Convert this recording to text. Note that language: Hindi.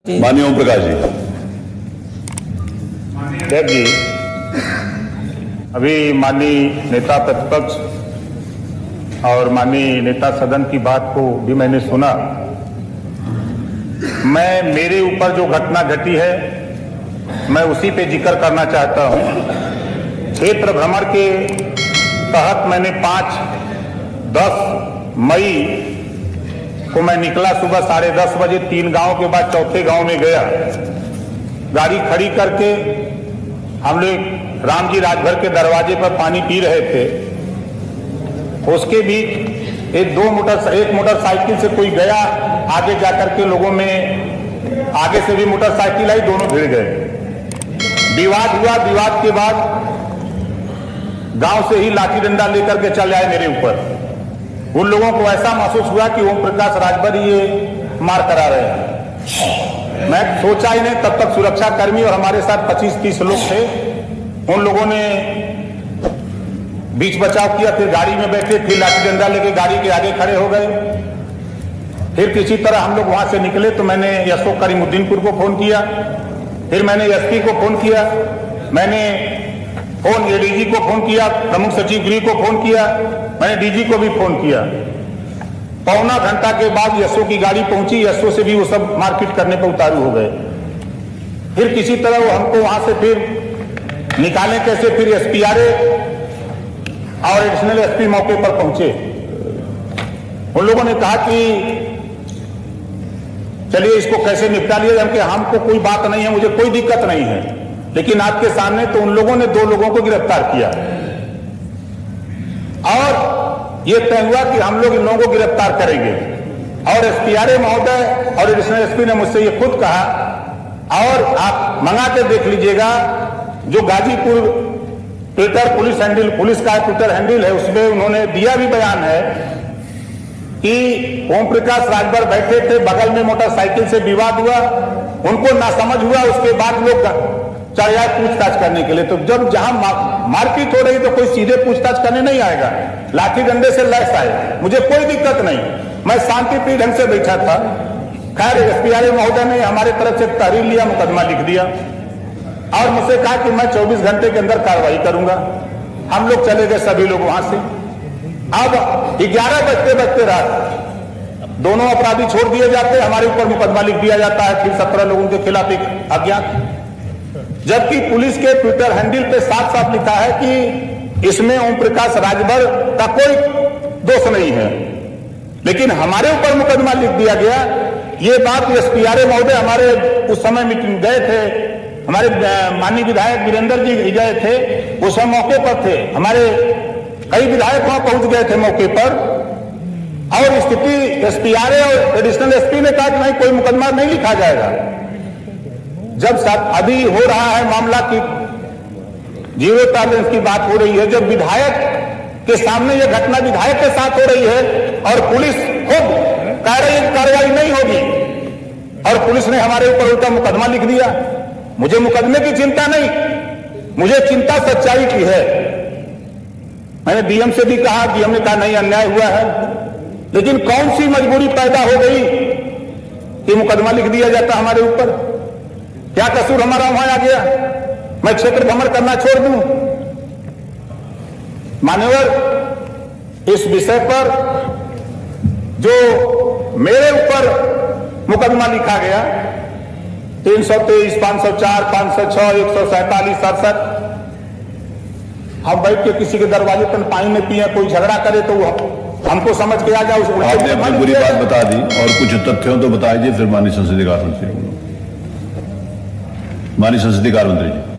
माननीय ओम प्रकाश जी। देव जी, अभी माननीय नेता प्रतिपक्ष और माननीय नेता सदन की बात को भी मैंने सुना। मेरे ऊपर जो घटना घटी है मैं उसी पे जिक्र करना चाहता हूं। क्षेत्र भ्रमण के तहत मैंने 5-10 मई को मैं निकला सुबह 10:30 बजे। 3 गांव के बाद चौथे गांव में गया। गाड़ी खड़ी करके हम लोग रामजी राजभर के दरवाजे पर पानी पी रहे थे। उसके बीच एक मोटरसाइकिल से कोई गया, आगे जाकर के लोगों में आगे से भी मोटरसाइकिल आई, दोनों भिड़ गए। विवाद हुआ। विवाद के बाद गांव से ही लाठी डंडा लेकर के चले आए मेरे ऊपर। उन लोगों को ऐसा महसूस हुआ कि ओम प्रकाश राजभर ये मार करा रहे हैं। मैं सोचा ही नहीं, तब तक सुरक्षा कर्मी और हमारे साथ 25-30 लोग थे। उन लोगों ने बीच बचाव किया, फिर गाड़ी में बैठे, फिर लाठी डंडा लेके गाड़ी के आगे खड़े हो गए। फिर किसी तरह हम लोग वहां से निकले तो मैंने अशोक करीमुद्दीनपुर को फोन किया, फिर मैंने एसपी को फोन किया, मैंने फोन एडीजी को फोन किया, प्रमुख सचिव गृह को फोन किया, मैंने डीजी को भी फोन किया। पौना घंटा के बाद यशो की गाड़ी पहुंची। यशो से भी वो सब मारपीट करने पर उतारू हो गए। फिर किसी तरह वो हमको वहां से फिर निकाले कैसे, फिर एसपीआरए और एडिशनल एसपी मौके पर पहुंचे। उन लोगों ने कहा कि चलिए इसको कैसे निपटा लिया जाए। हमको कोई बात नहीं है, मुझे कोई दिक्कत नहीं है, लेकिन आपके सामने तो उन लोगों ने 2 लोगों को गिरफ्तार किया और ये तय हुआ कि हम लोग इन लोगों को गिरफ्तार करेंगे। और एसपीआरए महोदय और एडिशनल एसपी ने मुझसे ये खुद कहा, और आप मंगा के देख लीजिएगा, जो गाजीपुर ट्विटर पुलिस का ट्विटर हैंडल है, उसमें उन्होंने दिया भी बयान है कि ओम प्रकाश राजभर बैठे थे, बगल में मोटरसाइकिल से विवाद हुआ, उनको नासमझ हुआ, उसके बाद लोग चढ़ जाए पूछताछ करने के लिए। तो जब जहां मारपीट हो रही तो कोई सीधे पूछताछ करने नहीं आएगा, लाठी डंडे से लैस आए। मुझे कोई दिक्कत नहीं, मैं शांतिप्रिय ढंग से बैठा था। खैर एसपीआरए महोदय ने हमारे तरफ से तहरीर लिया, मुकदमा लिख दिया और मुझसे कहा कि मैं 24 घंटे के अंदर कार्रवाई करूंगा। हम लोग चले गए सभी लोग वहां से। अब 11 बजते रात दोनों अपराधी छोड़ दिए जाते, हमारे ऊपर मुकदमा लिख दिया जाता है। फिर 17 लोगों के खिलाफ एक अज्ञात, जबकि पुलिस के ट्विटर हैंडल पे साफ लिखा है कि इसमें ओम प्रकाश राजभर का कोई दोष नहीं है, लेकिन हमारे ऊपर मुकदमा लिख दिया गया। ये बात एसपीआरए महोदय हमारे उस समय मीटिंग गए थे, हमारे माननीय विधायक वीरेंद्र जी गए थे, उस समय मौके पर थे। हमारे कई विधायक वहां पहुंच गए थे मौके पर, और स्थिति एसपीआरए और एडिशनल एसपी ने कहा कि नहीं, कोई मुकदमा नहीं लिखा जाएगा। जब अभी हो रहा है मामला की जीरो टॉलरेंस की बात हो रही है, जब विधायक के सामने यह घटना विधायक के साथ हो रही है और पुलिस खुद कह रही है कार्रवाई नहीं होगी, और पुलिस ने हमारे ऊपर उल्टा मुकदमा लिख दिया। मुझे मुकदमे की चिंता नहीं, मुझे चिंता सच्चाई की है। मैंने डीएम से भी कहा, डीएम ने कहा नहीं अन्याय हुआ है, लेकिन कौन सी मजबूरी पैदा हो गई कि मुकदमा लिख दिया जाता हमारे ऊपर? क्या कसूर हमारा वहां आ गया? मैं क्षेत्र भ्रमण करना छोड़ दूं? मान्यवर, इस विषय पर जो मेरे ऊपर मुकदमा लिखा गया 323, 504, 506, 147, 67, हम बैठ के किसी के दरवाजे पर पानी में पिए, कोई झगड़ा करे तो हमको समझ के आ जाए। आपने अपनी पूरी बात बता दी और कुछ तथ्यों तो बता दीजिए, फिर माननीय संसदीय कार्य मंत्री जी।